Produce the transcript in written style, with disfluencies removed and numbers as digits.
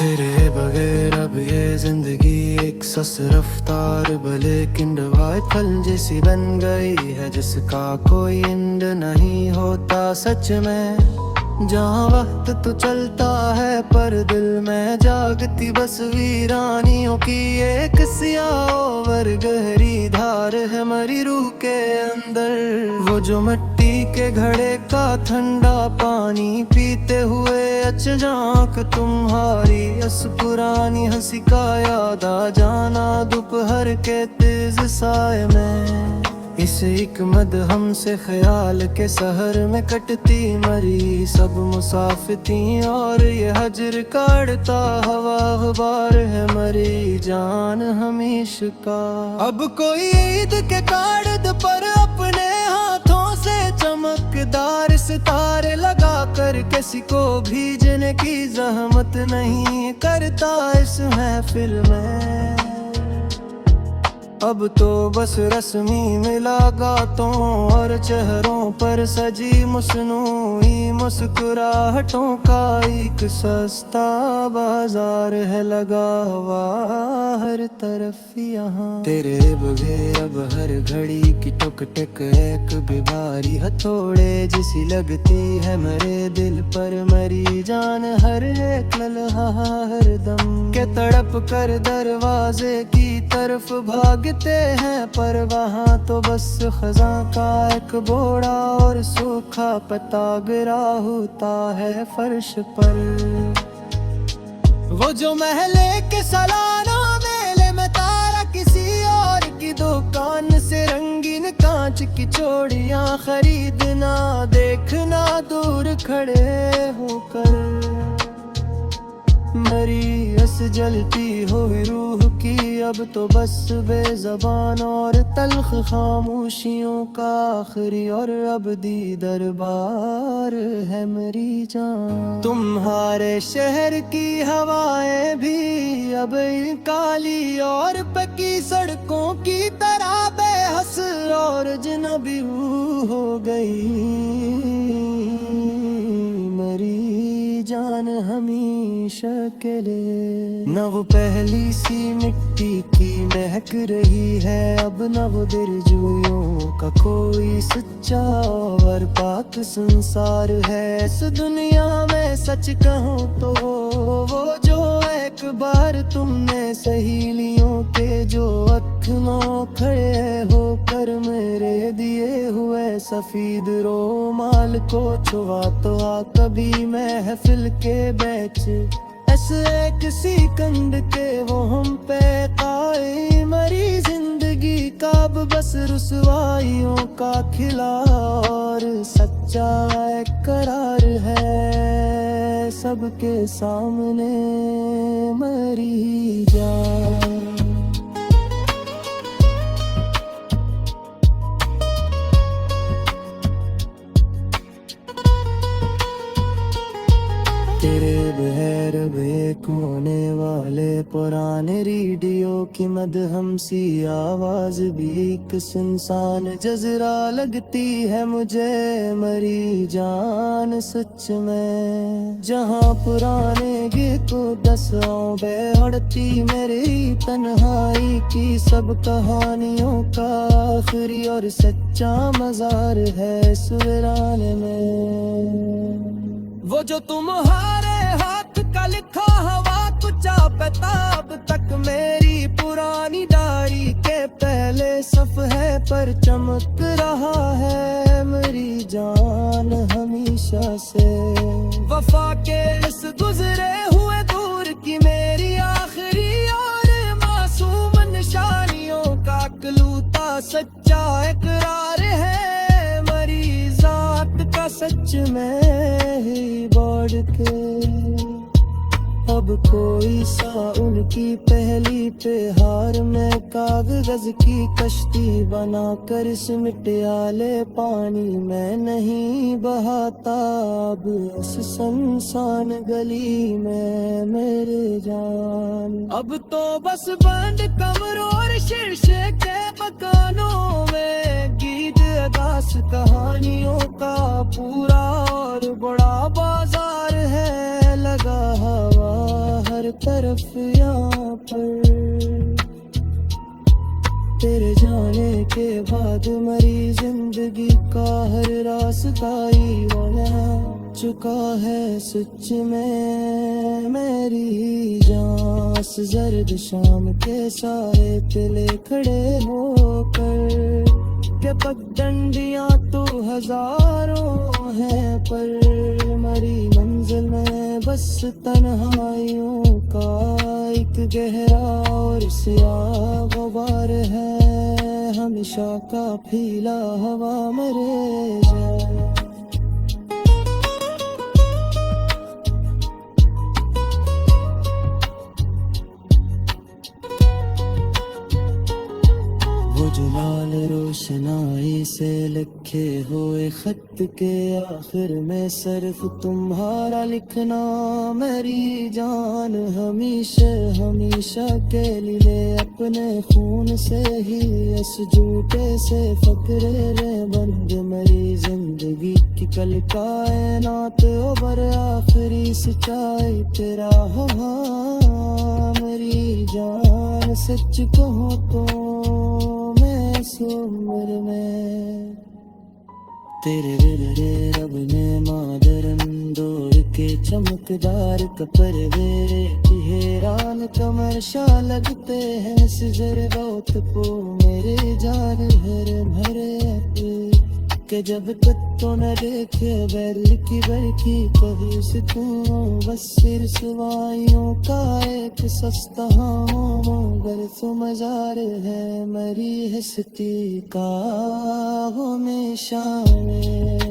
तेरे बगैर अब ये जिंदगी एक सस रफ्तार भले किंडवाई फल जैसी बन गई है, जिसका कोई इंड नहीं होता सच में। जहाँ वक्त तो चलता है पर दिल में जागती बस वीरानियों की एक स्याह गहरी धार है मरी रूह के अंदर। वो जो मिट्टी के घड़े का ठंडा पानी पीते हुए अचानक तुम्हारी अस पुरानी हंसी का याद आ जाना दोपहर के तेज साए में। इस एक मदहम से ख्याल के शहर में कटती मरी सब मुसाफिर और ये हजर काटता हवा गुबार है मरी जान हमेशा का। अब कोई ईद के कार्ड पर अपने हाथों से चमकदार सितारे लगा कर किसी को भीजने की जहमत नहीं करता इस महफिल में। अब तो बस रस्मी मुलाकातों और चेहरों पर सजी मसनूई मुस्कुराहटों का एक सस्ता बाजार है लगा हुआ हर तरफ यहाँ। तेरे बगैर अब हर घड़ी की टुक टक एक बीमारी हथौड़े जिसी लगती है मेरे दिल पर मरी जान हर एक लम्हा हर दम के तड़प कर दरवाजे की तरफ भागते हैं, पर वहाँ तो बस खजा का एक बोड़ा और सूखा पत्ता गिरा होता है फर्श पर। वो जो महले के सालाना मेले में तारा किसी और की दुकान से रंगीन कांच की चूड़ियां खरीदना देखना दूर खड़े होकर मरी अस जलती हुई रूह की अब तो बस बेज़बान और तल्ख खामोशियों का आखिरी और अबदी दरबार है मेरी जान। तुम्हारे शहर की हवाएं भी अब काली और पकी सड़कों की तरह बेहस और अजनबी हो गई मरी जान हमेशा के लिए। न वो पहली सी मिट्टी की महक रही है अब न वो दिलजोइयों का कोई सच्चा और पाक संसार है इस दुनिया में। सच कहूँ तो वो जो एक बार तुमने सहेलियों के जो अखनों खड़े होकर मेरे दिए हुए सफेद रोमाल को छुआ तो आ कभी महफिल के बैच ऐसे किसी कंड के वो हम पे काए मरी जिंदगी का अब बस रुसवाइयों का खिला और सच्चा एक करार है सबके सामने मरी जान। तेरे बगैर एक होने वाले पुराने रेडियो की मदहम सी आवाज भी एक सुनसान जजरा लगती है मुझे मरी जान सच में। जहाँ पुराने गीतों दसों बेहड़ती मेरी तन्हाई की सब कहानियों का आखिरी और सच्चा मजार है इस वीराने में। वो जो तुम्हारे हाथ का लिखा हवा कुचा पेताब तक मेरी पुरानी डायरी के पहले सफ़हे पर चमक रहा है मेरी जान हमेशा से। वफा के इस गुजरे हुए दूर की मेरी आखिरी और मासूम निशानियों का कलूता सच्चा इकरार है मरी जात का सच में ही बढ़ के। अब कोई सा उनकी पहली पे हार में कागज की कश्ती बनाकर सिमट आले पानी में नहीं बहाता अब इस सुनसान गली में मेरे जान। अब तो बस बंद कमरों और शीशे के मकानों में गीत अदास कहानियों का पूरा और बड़ा बाजार है लगा हवा हर तेरे जाने के बाद मरी जिंदगी का हर रास्ता ही बना चुका है सच में मेरी जास जर्द शाम के साए पिले खड़े होकर के पगडंडियां तो हजारों हैं पर मरी मंजिल में बस तन्हाइयों का एक गहरा और स्याह गुबार है हमेशा का फीला हवा मरे जाए। वो जो लाल रोशनाई से लिखे हुए खत के आखिर में सिर्फ तुम्हारा लिखना मेरी जान हमेशा हमेशा के लिए अपने खून से ही इस झूठे से फकरे रे बंद मेरी जिंदगी की कल कायनात उबर आखिरी सच्चाई तेरा हवा मेरी जान सच कहूँ तो इस उम्र में तेरे विररे रब ने मादरन दौड़ के चमकदार कपर वे हैरान कमर शाह लगते हैं सिजर बहुत को मेरे जान भरे भरे के जब तक तो न देखे बैल की बरखी कभी से तू बस सिर सवाइयों का एक सस्ता मगर तो मजार है मरी हस्ती का हमेशा में।